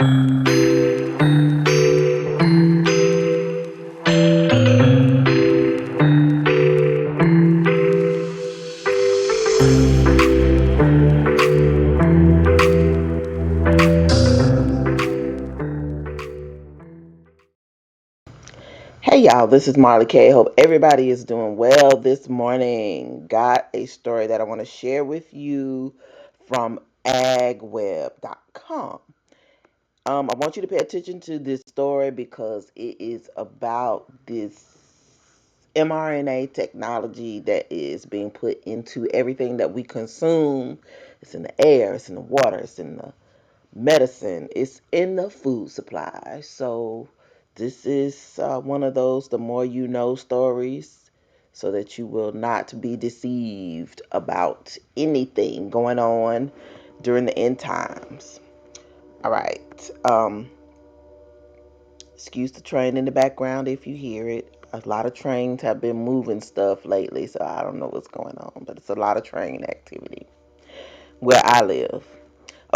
Hey y'all, this is Marley K. Hope everybody is doing well this morning. Got a story that I want to share with you from agweb.com. I want you to pay attention to this story because it is about this mRNA technology that is being put into everything that we consume. It's in the air, it's in the water, it's in the medicine, it's in the food supply. So this is one of those the more you know stories, so that you will not be deceived about anything going on during the end times. All right. Excuse the train in the background if you hear it. A lot of trains have been moving stuff lately, so I don't know what's going on, but it's a lot of train activity where I live.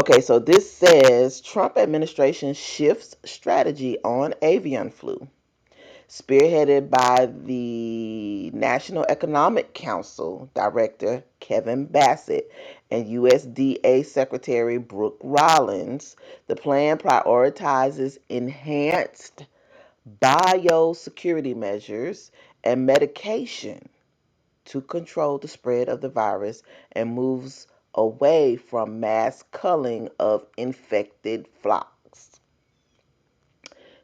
Okay, so this says Trump administration shifts strategy on avian flu, spearheaded by the National Economic Council Director Kevin Bassett and USDA Secretary Brooke Rollins. The plan prioritizes enhanced biosecurity measures and medication to control the spread of the virus and moves away from mass culling of infected flocks.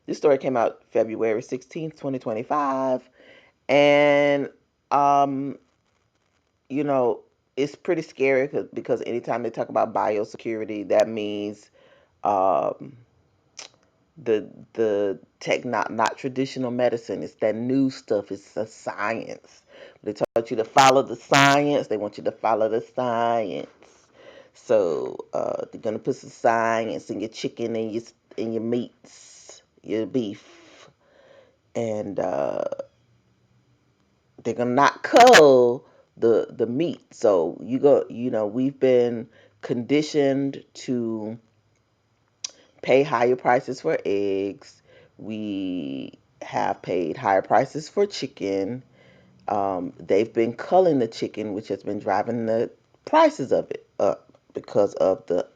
This story came out February 16th, 2025. And, um, you know, it's pretty scary because anytime they talk about biosecurity, that means um, the tech, not traditional medicine. It's that new stuff. It's the science. They taught you to follow the science. They want you to follow the science. So they're gonna put some science in your chicken and your meats, your beef, and they're gonna not cull the meat. So we've been conditioned to pay higher prices for eggs. We have paid higher prices for chicken. They've been culling the chicken, which has been driving the prices of it up because of the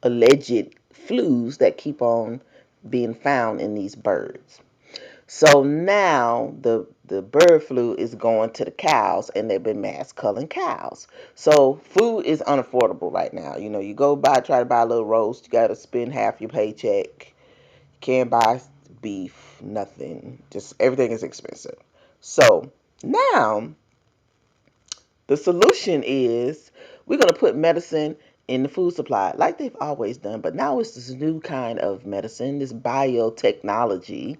alleged flus that keep on being found in these birds. So now the bird flu is going to the cows, and they've been mass culling cows. So food is unaffordable right now. You go try to buy a little roast, you got to spend half your paycheck. You can't buy beef, nothing. Just everything is expensive. So now the solution is we're going to put medicine in the food supply like they've always done, but now it's this new kind of medicine, this biotechnology,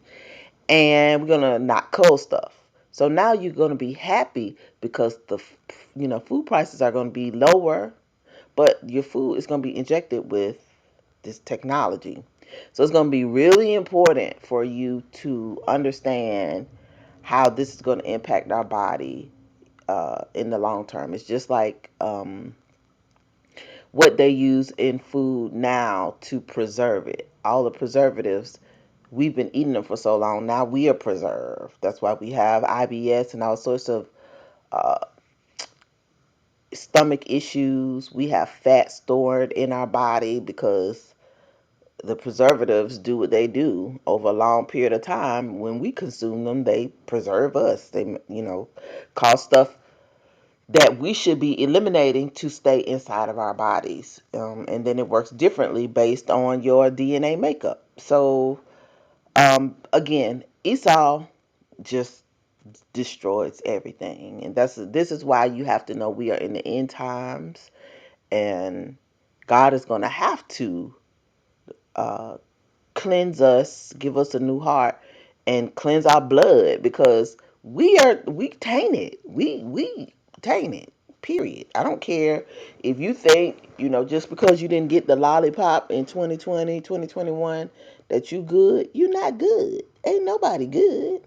and we're gonna not cull stuff. So now you're gonna be happy because the food prices are gonna be lower, but your food is gonna be injected with this technology. So it's gonna be really important for you to understand how this is gonna impact our body in the long term. It's just like what they use in food now to preserve it. All the preservatives, we've been eating them for so long. Now we are preserved. That's why we have IBS and all sorts of uh, stomach issues. We have fat stored in our body because the preservatives do what they do over a long period of time. When we consume them, they preserve us. They, cause stuff that we should be eliminating to stay inside of our bodies. And then it works differently based on your DNA makeup. So, again, Esau just destroys everything. And this is why you have to know we are in the end times, and God is going to have to uh, cleanse us, give us a new heart, and cleanse our blood because we tainted. We tainted. Period. I don't care if you think, just because you didn't get the lollipop in 2020, 2021, that you good. You're not good. Ain't nobody good.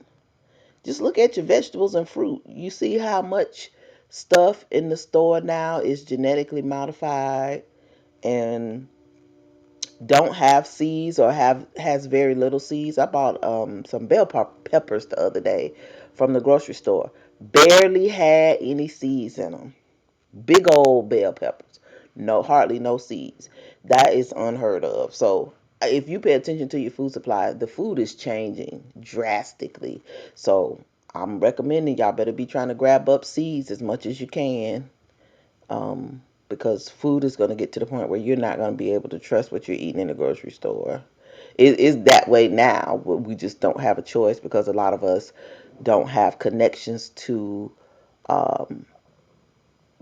Just look at your vegetables and fruit. You see how much stuff in the store now is genetically modified, and don't have seeds or have has very little seeds. I bought some bell peppers the other day from the grocery store. Barely had any seeds in them. Big old bell peppers. No, hardly no seeds. That is unheard of. So if you pay attention to your food supply, the food is changing drastically. So I'm recommending y'all better be trying to grab up seeds as much as you can, because food is going to get to the point where you're not going to be able to trust what you're eating in the grocery store. It is that way now. We just don't have a choice because a lot of us don't have connections to um,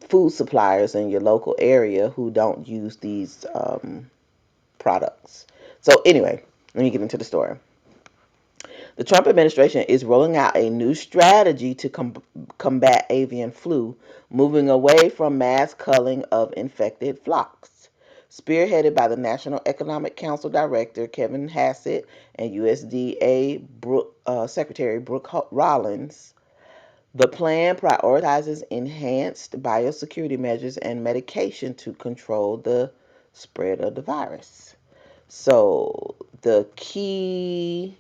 food suppliers in your local area who don't use these products. So, anyway, let me get into the story. The Trump administration is rolling out a new strategy to combat avian flu, moving away from mass culling of infected flocks. Spearheaded by the National Economic Council Director Kevin Hassett and USDA Secretary Brooke Rollins, the plan prioritizes enhanced biosecurity measures and medication to control the spread of the virus. So, the key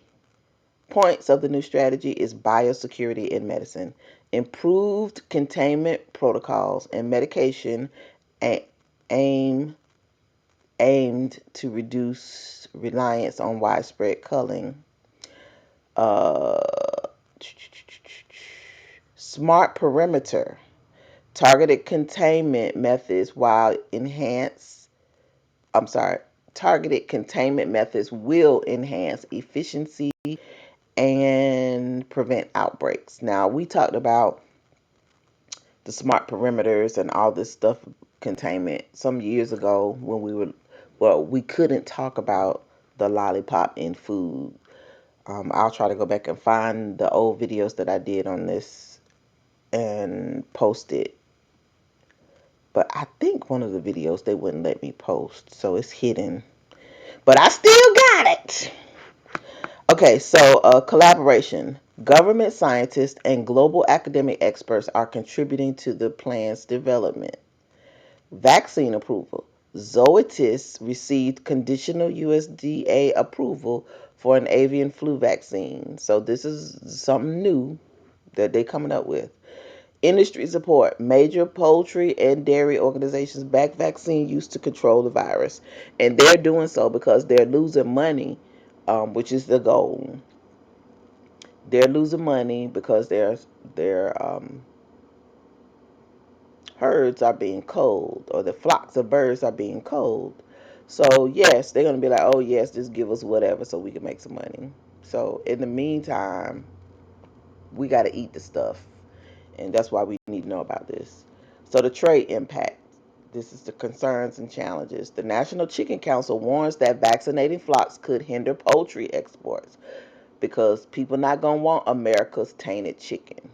points of the new strategy is biosecurity in medicine, improved containment protocols, and medication aim, aimed to reduce reliance on widespread culling. Uh, Smart perimeter, targeted containment methods while enhance. I'm sorry. Targeted containment methods will enhance efficiency and prevent outbreaks. Now, we talked about the smart perimeters and all this stuff, containment, some years ago when we couldn't talk about the lollipop in food. I'll try to go back and find the old videos that I did on this and post it. But I think one of the videos they wouldn't let me post, so it's hidden. But I still got it. Okay, so collaboration. Government scientists and global academic experts are contributing to the plan's development. Vaccine approval. Zoetis received conditional USDA approval for an avian flu vaccine. So this is something new that they're coming up with. Industry support. Major poultry and dairy organizations back vaccine use to control the virus. And they're doing so because they're losing money, which is the goal. They're losing money because their herds are being culled, or the flocks of birds are being culled. So yes, they're gonna be like, oh yes, just give us whatever so we can make some money. So in the meantime, we got to eat the stuff, and that's why we need to know about this. So the trade impact. This is the concerns and challenges. The National Chicken Council warns that vaccinating flocks could hinder poultry exports because people not gonna want America's tainted chicken.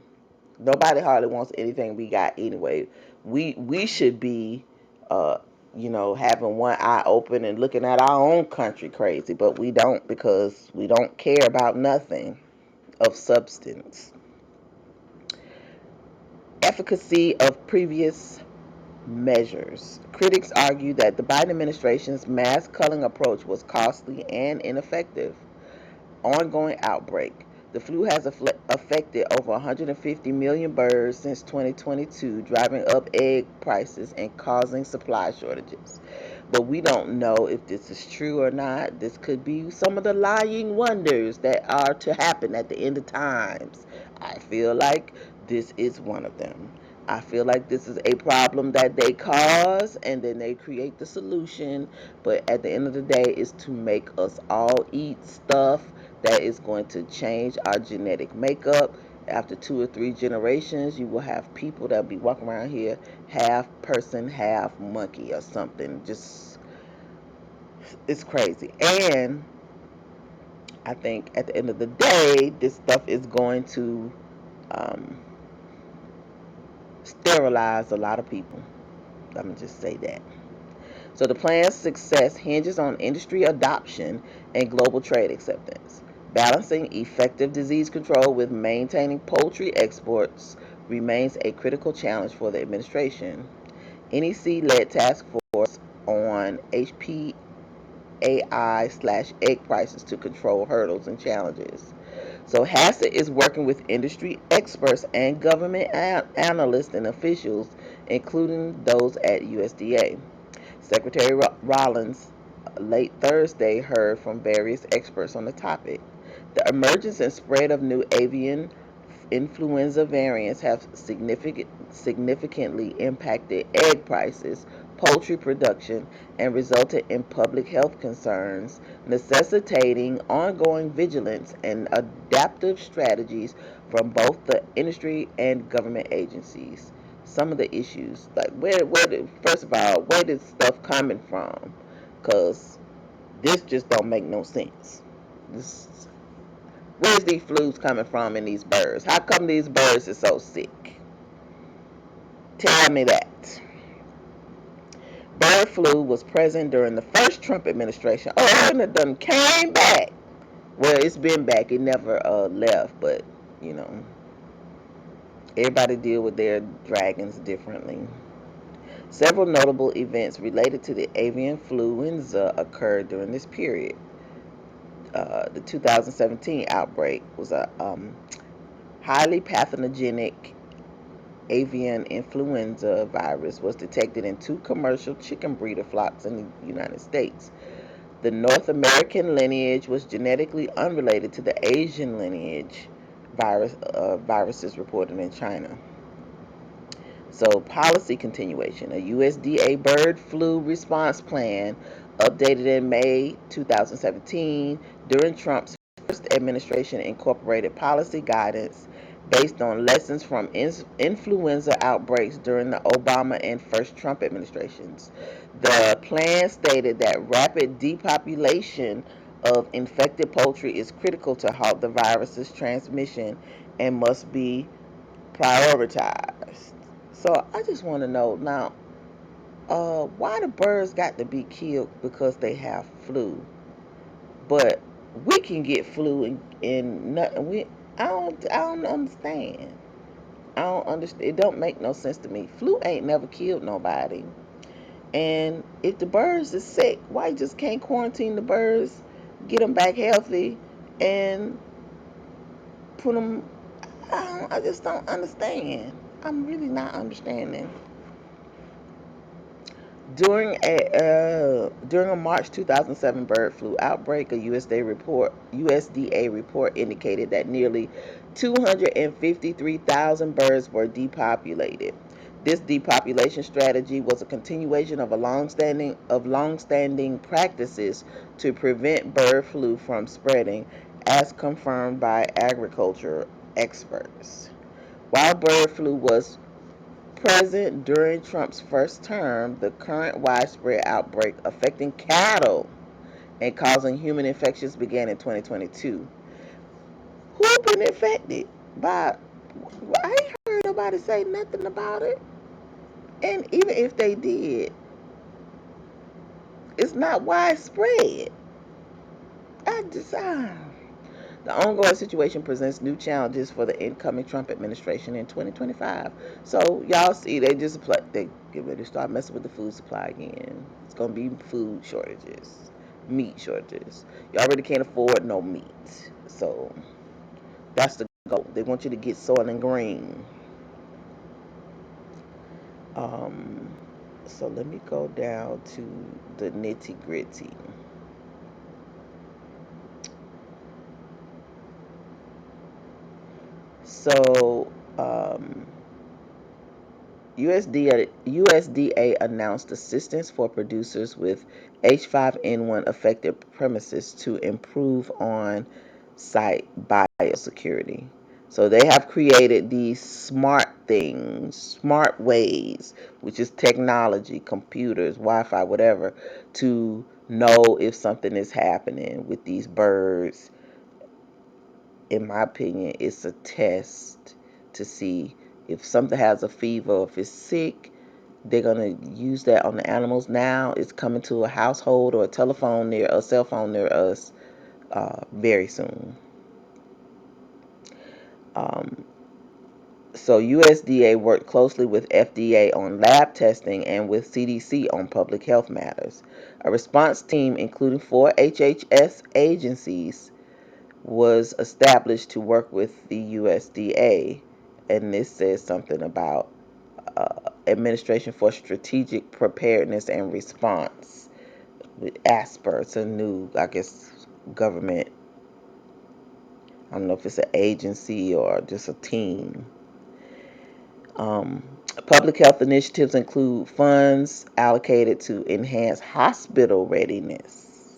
Nobody hardly wants anything we got anyway. We should be, uh, having one eye open and looking at our own country crazy, but we don't because we don't care about nothing of substance. Efficacy of previous measures. Critics argue that the Biden administration's mass culling approach was costly and ineffective. Ongoing outbreak. The flu has affected over 150 million birds since 2022, driving up egg prices and causing supply shortages. But we don't know if this is true or not. This could be some of the lying wonders that are to happen at the end of times. I feel like this is one of them. I feel like this is a problem that they cause and then they create the solution. But at the end of the day, it's to make us all eat stuff that is going to change our genetic makeup. After 2 or 3 generations, you will have people that will be walking around here half person, half monkey or something. Just, it's crazy. And I think at the end of the day, this stuff is going to um, sterilize a lot of people. I'm going to just say that. So the plan's success hinges on industry adoption and global trade acceptance. Balancing effective disease control with maintaining poultry exports remains a critical challenge for the administration. NEC led task force on AI/egg prices to control hurdles and challenges. So HACCP is working with industry experts and government analysts and officials, including those at USDA. Secretary Rollins late Thursday heard from various experts on the topic. The emergence and spread of new avian influenza variants have significantly impacted egg prices, poultry production, and resulted in public health concerns, necessitating ongoing vigilance and adaptive strategies from both the industry and government agencies. Some of the issues, like first of all, where did stuff coming from? Because this just don't make no sense. This Where's these flus coming from in these birds? How come these birds are so sick? Tell me that. Bird flu was present during the first Trump administration. Oh, and it done came back. Well, it's been back. It never left, but you know, everybody deal with their dragons differently. Several notable events related to the avian influenza occurred during this period. The 2017 outbreak was a highly pathogenic avian influenza virus was detected in two commercial chicken breeder flocks in the United States. The North American lineage was genetically unrelated to the Asian lineage viruses reported in China. So, policy continuation. A USDA bird flu response plan updated in May 2017 during Trump's first administration incorporated policy guidance based on lessons from influenza outbreaks during the Obama and first Trump administrations. The plan stated that rapid depopulation of infected poultry is critical to halt the virus's transmission and must be prioritized. So I just want to know now, why the birds got to be killed because they have flu, but we can get flu and nothing. I don't understand. I don't understand. It don't make no sense to me. Flu ain't never killed nobody. And if the birds is sick, why you just can't quarantine the birds, get them back healthy, and put them? I just don't understand. I'm really not understanding. During a March 2007 bird flu outbreak, a USDA report indicated that nearly 253,000 birds were depopulated. This depopulation strategy was a continuation of longstanding practices to prevent bird flu from spreading, as confirmed by agriculture experts. While bird flu was present during Trump's first term, the current widespread outbreak affecting cattle and causing human infections began in 2022. Who been infected by? I ain't heard nobody say nothing about it. And even if they did, it's not widespread. I just The ongoing situation presents new challenges for the incoming Trump administration in 2025. So y'all see, they get ready to start messing with the food supply again. It's gonna be food shortages, meat shortages. You already can't afford no meat, so that's the goal. They want you to get soil and green. Um, so let me go down to the nitty gritty. So USDA announced assistance for producers with H5N1 affected premises to improve on site biosecurity. So they have created these smart things, smart ways, which is technology, computers, Wi-Fi, whatever, to know if something is happening with these birds. In my opinion, it's a test to see if something has a fever or if it's sick. They're gonna use that on the animals now. It's coming to a household or a cell phone near us very soon. Um, So USDA worked closely with FDA on lab testing and with CDC on public health matters. A response team, including four HHS agencies, was established to work with the USDA. And this says something about Administration for Strategic Preparedness and Response with ASPR. It's a new, I guess, government. I don't know if it's an agency or just a team. Um, Public health initiatives include funds allocated to enhance hospital readiness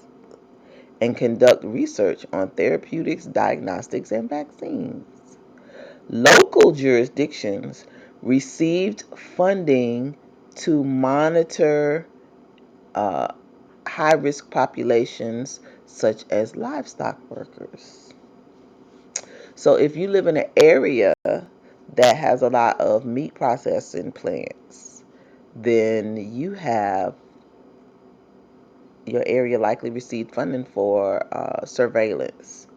and conduct research on therapeutics, diagnostics, and vaccines. Local jurisdictions received funding to monitor uh, high risk populations such as livestock workers. So, if you live in an area that has a lot of meat processing plants, then your area likely received funding for surveillance,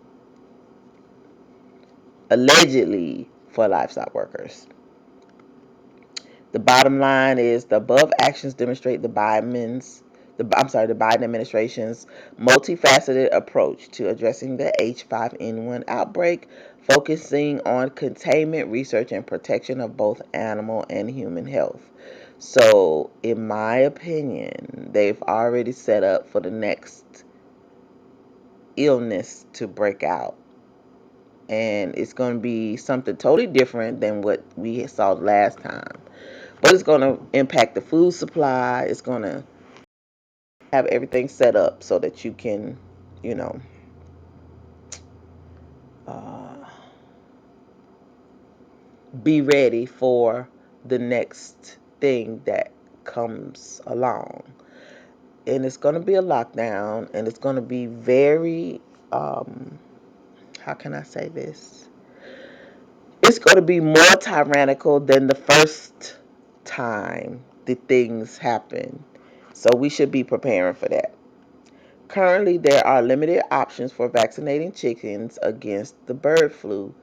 allegedly for livestock workers. The bottom line is the above actions demonstrate the Biden administration's multifaceted approach to addressing the H5N1 outbreak, focusing on containment, research, and protection of both animal and human health. So, in my opinion, they've already set up for the next illness to break out. And it's going to be something totally different than what we saw last time. But it's going to impact the food supply. It's going to have everything set up so that you can, you know, uh, be ready for the next thing that comes along. And it's going to be a lockdown, and it's going to be very, how can I say this? It's going to be more tyrannical than the first time the things happen. So we should be preparing for that. Currently, there are limited options for vaccinating chickens against the bird flu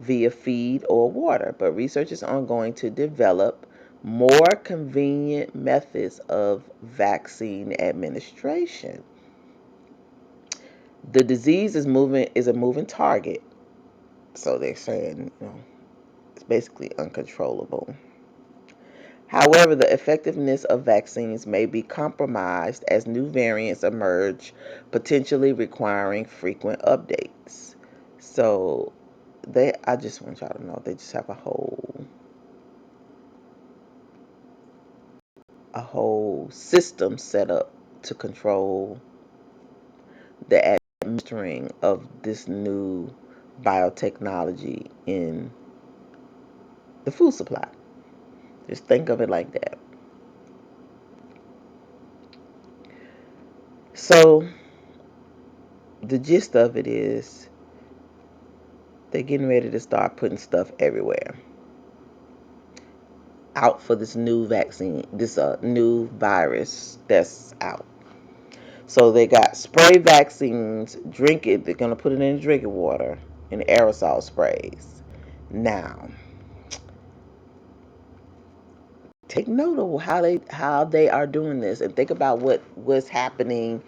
via feed or water, but research is ongoing to develop more convenient methods of vaccine administration. The disease is a moving target, so they're saying, it's basically uncontrollable. However, the effectiveness of vaccines may be compromised as new variants emerge, potentially requiring frequent updates. So, I just want y'all to know they just have a whole system set up to control the administering of this new biotechnology in the food supply. Just think of it like that. So, the gist of it is they're getting ready to start putting stuff everywhere out for this new vaccine, this new virus that's out. So they got spray vaccines, drink it, they're going to put it in drinking water and aerosol sprays. Now, take note of how they are doing this and think about what's happening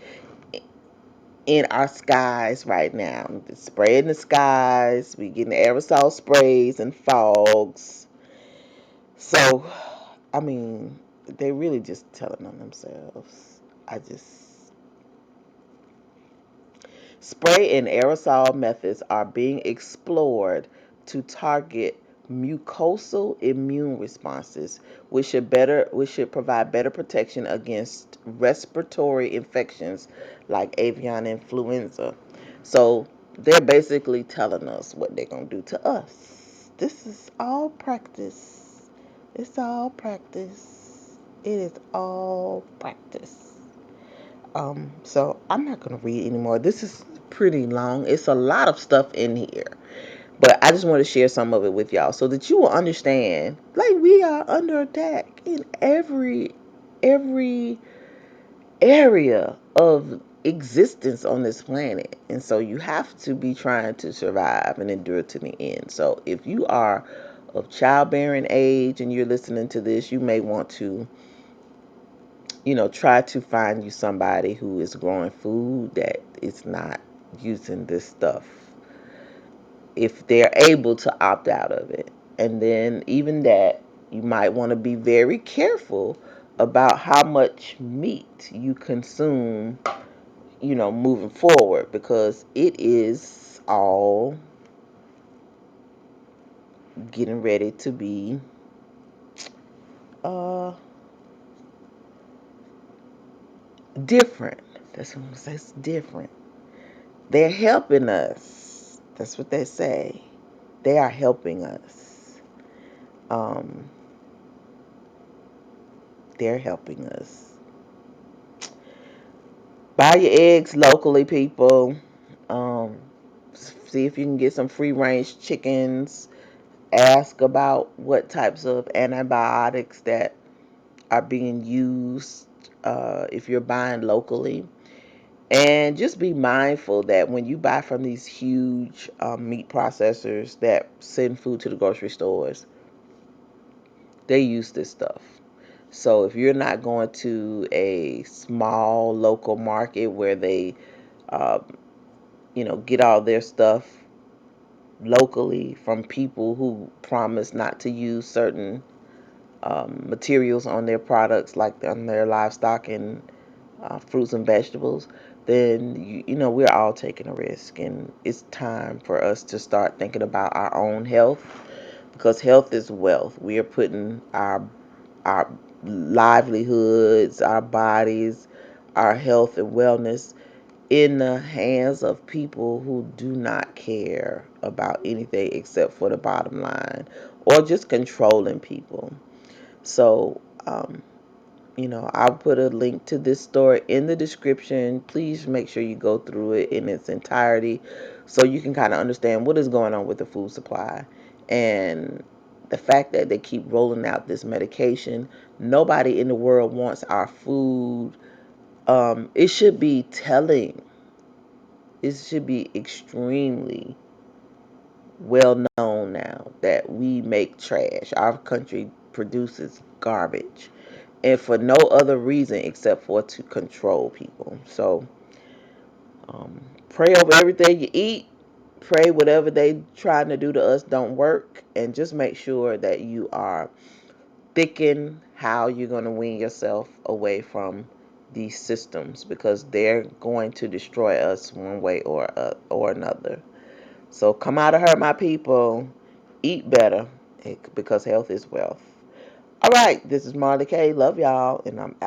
in our skies right now. The spray in the skies, we getting aerosol sprays and fogs. So, I mean, they really just telling on themselves. I just Spray and aerosol methods are being explored to target mucosal immune responses, which should provide better protection against respiratory infections like avian influenza. So they're basically telling us what they're gonna do to us. This is all practice. It's all practice. It is all practice. So I'm not gonna read anymore. This is pretty long. It's a lot of stuff in here. But I just want to share some of it with y'all so that you will understand. Like, we are under attack in every area of existence on this planet. And so you have to be trying to survive and endure to the end. So if you are of childbearing age and you're listening to this, you may want to, try to find you somebody who is growing food that is not using this stuff if they're able to opt out of it. And then, even that, you might want to be very careful about how much meat you consume, moving forward, because it is all getting ready to be uh different. That's what I'm saying. It's different. They're helping us. That's what they say. They are helping us. Um, they're helping us. Buy your eggs locally, people. Um, See if you can get some free range chickens. Ask about what types of antibiotics that are being used if you're buying locally. And just be mindful that when you buy from these huge meat processors that send food to the grocery stores, they use this stuff. So if you're not going to a small local market where they, uh, get all their stuff locally from people who promise not to use certain materials on their products, like on their livestock and fruits and vegetables, then we're all taking a risk, and it's time for us to start thinking about our own health, because health is wealth. We are putting our livelihoods, our bodies, our health and wellness in the hands of people who do not care about anything except for the bottom line, or just controlling people. So, I'll put a link to this story in the description. Please make sure you go through it in its entirety so you can kind of understand what is going on with the food supply. And the fact that they keep rolling out this medication, nobody in the world wants our food. It should be telling. It should be extremely well known now that we make trash. Our country produces garbage, and for no other reason except for to control people. So, pray over everything you eat. Pray whatever they trying to do to us don't work, and just make sure that you are thinking how you're going to wean yourself away from these systems, because they're going to destroy us one way or another. So come out of her, my people. Eat better, because health is wealth. All right, this is Marley K. Love y'all, and I'm out.